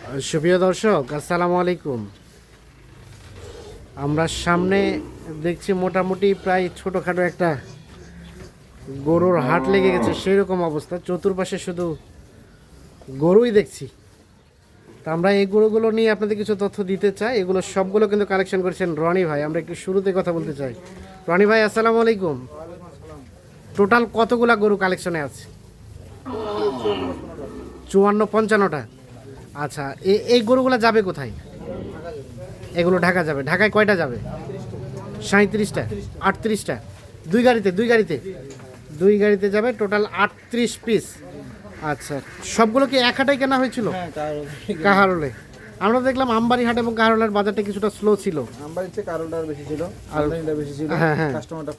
সুপ্রিয় দর্শক, আসসালামু আলাইকুম। আমরা সামনে দেখছি মোটামুটি প্রায় ছোটোখাটো একটা গরুর হাট লেগে গেছে, সেই রকম অবস্থা। চতুর্পাশে শুধু গরুই দেখছি। তা আমরা এই গরুগুলো নিয়ে আপনাদের কিছু তথ্য দিতে চাই। এগুলো সবগুলো কিন্তু কালেকশন করেছেন রনি ভাই। আমরা একটু শুরুতে কথা বলতে চাই। রনি ভাই, আসসালামু আলাইকুম। টোটাল কতগুলা গরু কালেকশনে আছে? 54-55টা। আচ্ছা, এই গরুগুলো যাবে কোথায়? এগুলো ঢাকা যাবে। ঢাকায় কয়টা যাবে? 37টা, 38টা। দুই গাড়িতে যাবে। Total 38 piece. আচ্ছা, সবগুলো কি এক হাটেই কেনা হয়েছিল? কাহারোলে। আমরা দেখলাম আমবাড়ি হাট এবং কাহারোলের বাজারটা কিছুটা স্লো ছিল। আমবাড়িতে কারোলটার বেশি ছিল, আমদানিটা বেশি ছিল। হ্যাঁ হ্যাঁ, কাস্টমারটা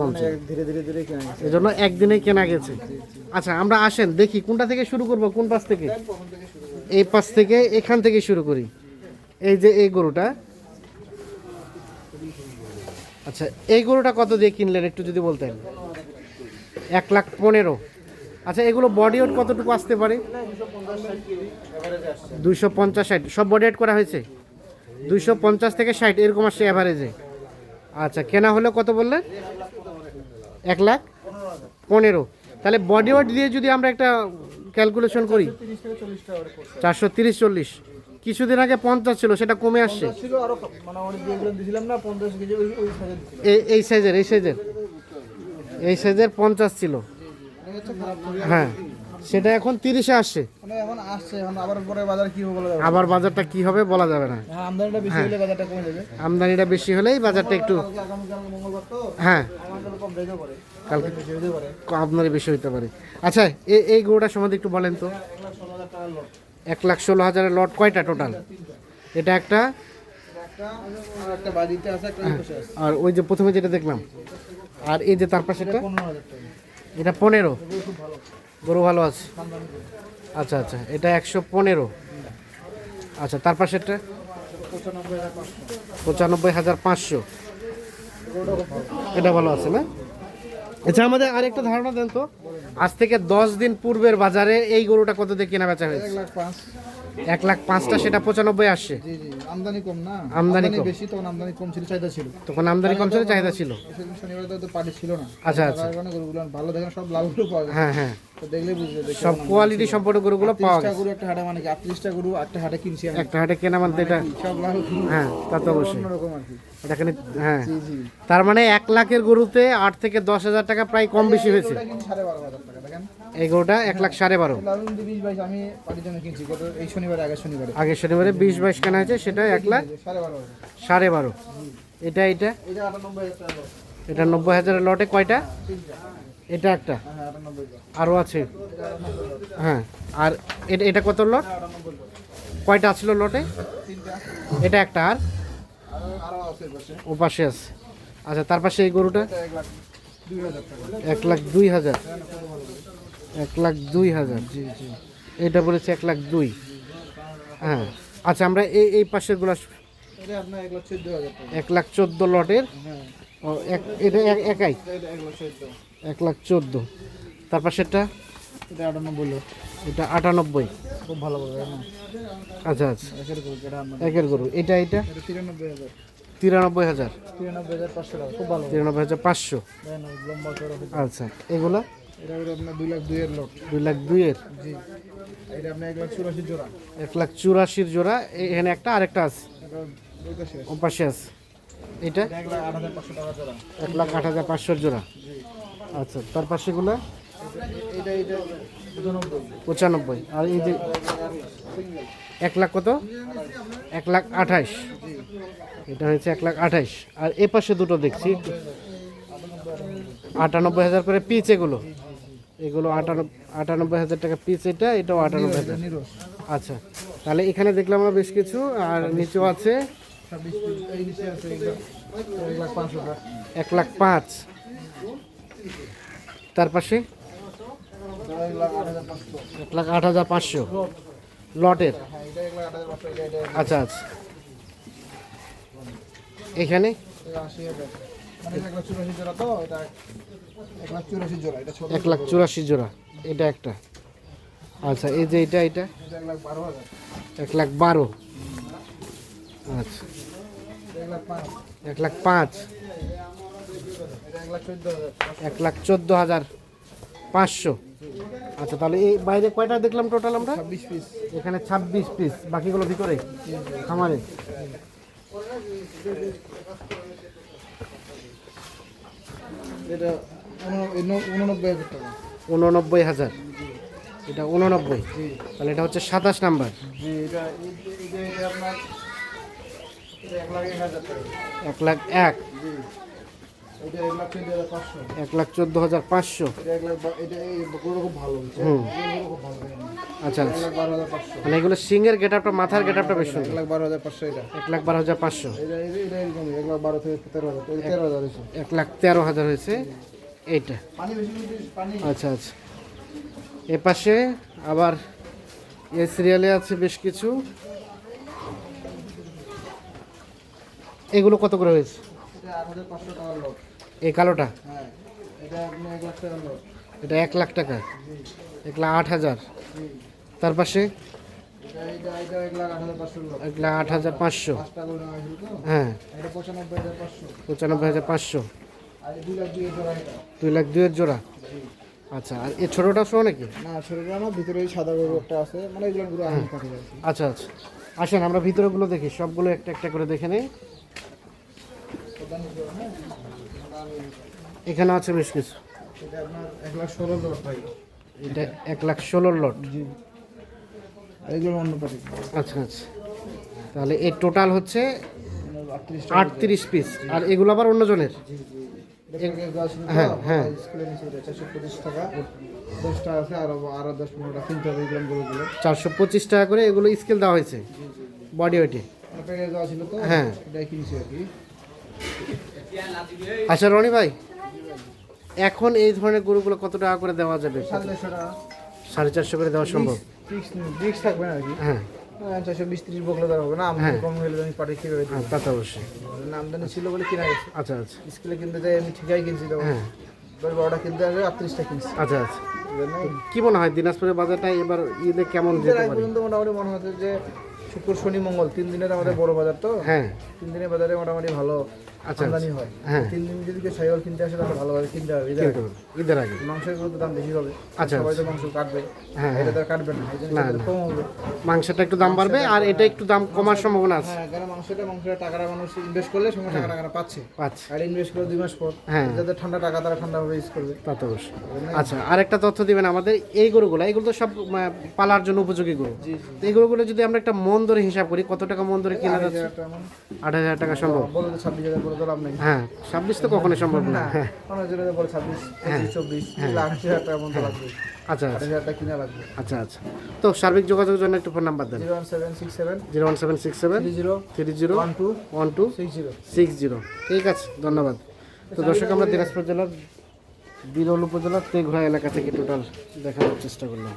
কম ছিল। ধীরে ধীরে কেনা গেছে, এজন্য একদিনেই কেনা গেছে। আচ্ছা, আমরা আসেন দেখি কোনটা থেকে শুরু করব। কোন পাশ থেকে? এই পাশ থেকে, এখান থেকে শুরু করি। এই যে এই গরুটা। আচ্ছা, এই গরুটা কত দিয়ে কিনলেন একটু যদি বলতেন? 1,15,000। আচ্ছা, এগুলো বডি ওয়েট কতটুকু আসতে পারে? 250-60 সব বডি ওয়েট করা হয়েছে। 250 থেকে 60 এরকম আসছে অ্যাভারেজে। আচ্ছা, কেনা হলো কত বললেন? 1,15,000। তাহলে বডি ওয়েট দিয়ে যদি আমরা একটা ক্যালকুলেশন করি, 430-40। কিছুদিন আগে 50 ছিল, সেটা কমে আসছে। এই সাইজের 50 ছিল। হ্যাঁ, সেটা এখন 30-এ আসছে। আবার বাজারটা কি হবে বলা যাবে না। আমদানিটা বেশি হলেই বাজারটা একটু, হ্যাঁ, কালকে আমদানি বেশি হইতে পারে। আচ্ছা, এই গরুটার সম্বন্ধে একটু বলেন তো। 1,16,000 লট। কয়টা টোটাল? এটা একটা, আর ওই যে প্রথমে যেটা দেখলাম, আর এই যে তার পাশে এটা 15। গরু ভালো আছে। আচ্ছা আচ্ছা, এটা 115। আচ্ছা, তার পাশেরটা 95,500। এটা ভালো আছে না? আচ্ছা, আমাদের আরেকটা ধারণা দেন তো, আজ থেকে 10 দিন পূর্বের বাজারে এই গরুটা কত দিয়ে কেনা বেচা হয়েছে? 1,05,000। সেটা 95 আসছে। আমদানি কম না, আমদানি বেশি, তখন আমদানি কম ছিল, চাহিদা ছিল। তখন আমদানি কম ছিল, চাহিদা ছিল। শনিবারে তো পাটি ছিল না। আচ্ছা আচ্ছা, গরুগুলো ভালো দেখেন, সব লাল গরু পাওয়া যায়। হ্যাঁ হ্যাঁ, তো দেখলেই বুঝবে সব কোয়ালিটি সম্পন্ন গরুগুলো পাওয়া গেছে। গরু একটা হাটে মানে কি 38টা গরু একটা হাটে কিনছি আমি। একটা হাটে কেনা মানে এটা সব লাল গরু। হ্যাঁ, তা তো অবশ্যই অন্যরকম আর কি। এখানে হ্যাঁ, জি জি। তার মানে 1 লাখের গরুতে 8 থেকে 10,000 টাকা প্রায় কম বেশি হয়েছে। এটা কিন্তু 12,500 টাকা দেখেন। এই গরুটা 1,12,500। লালন 20-22 আমি পাটির জন্য কিনছি গত এই শনিবারে, আগের শনিবারে। আগের শনিবারে 20-22 কেনা হয়েছে, সেটা 12,500। 1,12,500। এটা এটা 98,000 টাকা। এটা 90,000 লটে কয়টা? এটা একটা, হ্যাঁ 98,000। আরও আছে। হ্যাঁ, আর এটা কত লট? কয়টা আছিল লটে? এটা একটা, আর আরো আছে পাশে। ও পাশে আছে। আচ্ছা, তার পাশে এই গরুটা 1,02,000 টাকা। 1,02,000। 1,02,000। জি জি। এটা বলেছে 1,02,000। হ্যাঁ। আচ্ছা, আমরা এই পাশের গুলা এটা আপনার 1,14,000 টাকা। 1,14,000 লটের। হ্যাঁ, ও, এটা একাই এটা 1,14,000। 1,14,000। তার পাশেরটা এটা 98 এটা 98। খুব ভালো বলে না। আচ্ছা আচ্ছা, একের গরু এটা আপনার। একের গরু। এটা এটা 93,000। 93,000। 93,500 টাকা, খুব ভালো। 93,500। দেখেন লম্বা চড়া খুব। আচ্ছা, এগুলা এটা হলো আপনার 2,02,000 এর লট। 2,02,000। জি। এটা আপনার 1,84,000 জোড়া। 1,84,000 জোড়া। এখানে একটা, আরেকটা আছে, এটা দুই পাশে আছে। ও পাশে আছে। এটা 1,08,500 টাকা জোড়া। 1,08,500 জোড়া। আচ্ছা, তার পাশেগুলো এটা এটা 95। আর এই যে 1 লাখ কত? 1,28,000। এটা হয়েছে 1,28,000। আর এ পাশে দুটো দেখছি 98,000 করে পিস। এগুলো 98,000 টাকা পিস। এটাও 98,000। নিরস। আচ্ছা, তাহলে এখানে দেখলাম আমরা বেশ কিছু, আর নিচেও আছে 26 এই নিচে আছে এগুলো 1,05,000 টাকা। 1,05,000। তার পাশে 1,08,500। 1,08,500 লটের। হ্যাঁ, এটা 1,08,500। এটা আচ্ছা আচ্ছা, এখানে 80,000। মানে 1,84,000 জোড়া, তো এটা 1,84,000 জোড়া। এটা ছোট। 1,84,000 জোড়া। এটা একটা। আচ্ছা, এই যে এটা 1,12,000। 1,12,000। আচ্ছা, 1,05,000, 1,05,000, এটা 1,14,000, 1,14,500। আচ্ছা, তাহলে এই বাইরে কয়টা দেখলাম টোটাল আমরা? 26 পিস। এখানে 26 পিস, বাকিগুলো ভিতরে খামারে। এটা 89,000 টাকা। 89,000, এটা 89। তাহলে এটা হচ্ছে 27 নাম্বার। জি, এটা আপনার এটা 1,01,000 টাকা। 1,01,000, জি, এটা 1,14,500। 1,14,500। এটা 1,00,000, এটা এই গরু খুব ভালো হচ্ছে। হুম। এই গরু খুব ভালো। আচ্ছা, 1,12,500। মানে এগুলো সিংয়ের গেটআপটা, মাথার গেটআপটা বেশ সুন্দর। 1,12,500 এটা। 1,12,500। এটা এরকমই 1,12,000 থেকে 13,000, 13,000 হয়েছে। 1,13,000 হয়েছে এইটা। পানি বেশি পানি। আচ্ছা আচ্ছা, এ পাশে আবার এই সিরিয়ালে আছে বেশ কিছু। এগুলো কত করে হয়েছে? এটা 8,500 টাকার লট। এই কালোটা, হ্যাঁ, এটা আপনি 1,00,000 টাকার লট। এটা 1,00,000 টাকা, 1,08,000। তার পাশে এটা 1,08,500 লট। 1,08,500। 5টা করে নেওয়া হয়েছিল তো। হ্যাঁ, এটা 95,500। 95,500। আর এই 2,02,000 জোড়া এটা। 2,02,000 জোড়া। আচ্ছা, আর এই ছোটোটা শো নাকি? না, শরীরে না, ভিতরে ওই সাদা গরু একটা আছে, মানে এগুলো গরু আমি কাটে যাচ্ছি। আচ্ছা আচ্ছা, আসেন আমরা ভিতরেগুলো দেখি, সবগুলো একটা একটা করে দেখে নেই। এখানে আছে বেশ কিছু। এটা আপনার 1,16,000 লট ভাই। এটা 1,16,000 লট। জি, আর এগুলো অন্য পাটি। আচ্ছা আচ্ছা, তাহলে এই টোটাল হচ্ছে 38 38 পিস। আর এগুলো আবার অন্যজনের। হ্যাঁ, হ্যাঁ। স্কুলে নিচে এটা 425 টাকা। 10টা আছে, আরো 10-15টা কিনতে হবে এগুলো গরুগুলো। 425 টাকা করে এগুলো স্কেল দেওয়া হয়েছে বডি ওয়েটে। প্যাকেজ দেওয়া ছিল তো, হ্যাঁ। এটাই কিনছি আর কি। আচ্ছা রনি ভাই, এখন এই ধরনের গরুগুলো কত টাকা করে দেওয়া যাবে? 450 টাকা। 450 করে দেওয়া সম্ভব? ফিক্স থাকবে না আর কি। হ্যাঁ 420-30 বকলে দেওয়া হবে না। আমদানি কম হলে আমি পাটি কিভাবে দিই? হ্যাঁ, তা তো অবশ্যই। আমদানি ছিল বলে কিনা গেছে। আচ্ছা আচ্ছা, স্কুলে কিনতে যাই আমি ঠিকই কিনছি তো। হ্যাঁ 10-12টা কিনতে আসবে, 38টা কিনছি। আচ্ছা আচ্ছা। কি মনে হয় দিনাজপুরের বাজারটা এবার ঈদে কেমন ঈদের যেতে আগ পারে? পর্যন্ত মোটামুটি মনে হচ্ছে যে শুক্র, শনি, মঙ্গল 3 দিনের আমাদের বড় বাজার তো। হ্যাঁ 3 দিনের বাজারে মোটামুটি ভালো আচ্ছা, আমদানি হয়। হ্যাঁ। 3 দিন যদি কেউ ছাগল কিনতে আসে তাহলে ভালোভাবে কিনতে হবে। ঈদের কিনতে আগে। হবে, ঈদের আগে। মাংসের গুলো দাম বেশি হবে। আচ্ছা, সবাই তো মাংস কাটবে। হ্যাঁ, এটা তো আর কাটবে না, এই জন্য না, সেটা না। কম হবে। মাংসটা একটু দাম বাড়বে আর এটা একটু দাম কমার সম্ভাবনা আছে। হ্যাঁ, কারণ মাংসের টাকাটা মানুষ ইনভেস্ট করলে সঙ্গে টাকাটা পাচ্ছে। আচ্ছা, আর ইনভেস্ট করে 2 মাস পর হ্যাঁ। যাদের ঠান্ডা টাকা তারা ঠান্ডাভাবে ইউজ করবে। তা তো অবশ্যই। আচ্ছা, আরেকটা তথ্য দিবেন আমাদের, এই গরুগুলো, এগুলো তো সব পালার জন্য উপযোগী গরু। জি, তো এই গরুগুলো যদি আমরা একটা মন ধরে হিসাব করি, কত টাকা মন ধরে কেনা যাচ্ছে? 8,000 টাকা সম্ভব? বলে তো 26,000 বলে তো লাভ নেই। হ্যাঁ, 26 তো কখনোই সম্ভব না। হ্যাঁ, অনেক জনের বলে 26, 25, 24, 8,000 টাকা মতো লাগবে। আচ্ছা আচ্ছা 8,000 টাকা কিনা লাগবে। আচ্ছা আচ্ছা। তো সার্বিক যোগাযোগের জন্য একটু ফোন নাম্বার দেন। 01767 01767 30 30 12 12 60। 60। ঠিক আছে, ধন্যবাদ। তো দর্শক, আমরা দিনাজপুর জেলার বিরল উপজেলার তেঘরা এলাকা থেকে টোটাল দেখানোর চেষ্টা করলাম।